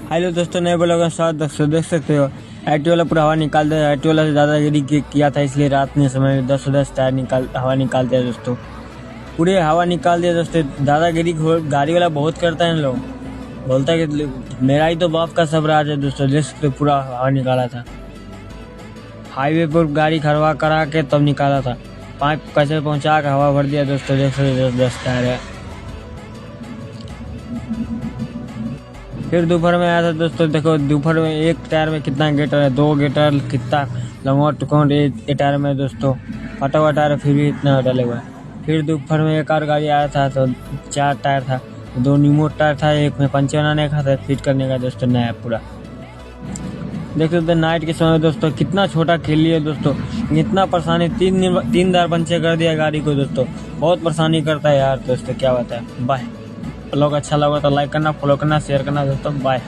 Hello दोस्तों, नए blog में स्वागत। दोस्तों देख सकते हो एक्टिवा वाला पूरा हवा निकाल दिया। एक्टिवा वाला से दादागिरी किया था, इसलिए रात में समय 10 टायर हवा निकाल दिया दोस्तों। पूरे हवा निकाल दिया दोस्तों। दादागिरी गाड़ी वाला बहुत करता है इन लोग। बोलता है कि मेरा ही तो बाप का सब राज है दोस्तों। देख सकते पूरा हवा निकाला था। हाईवे पर गाड़ी खड़वा करा के तब निकाला था। पाइप कैसे पहुंचा के हवा भर दिया दोस्तों। देख सकते 10 टायर है। फिर दोपहर में आया था दोस्तों। देखो दोपहर में एक टायर में कितना गेटर है, 2 गेटर कितना लंबा टुकड़ एक टायर में दोस्तों। फटा हुआ टायर फिर भी इतना डाले हुआ है। फिर दोपहर में एक और गाड़ी आया था तो 4 टायर था, 2 नीमो टायर था, एक में पंचे बनाने का था, फिट करने का दोस्तों नया पूरा। देख सकते नाइट के समय दोस्तों कितना छोटा खेल लिया दोस्तों। इतना परेशानी 3 बार पंचे कर दिया गाड़ी को दोस्तों। बहुत परेशानी करता है यार दोस्तों, क्या बात है। बाय। ब्लॉग अच्छा लगा तो लाइक करना, फॉलो करना, शेयर करना दोस्तों। बाय।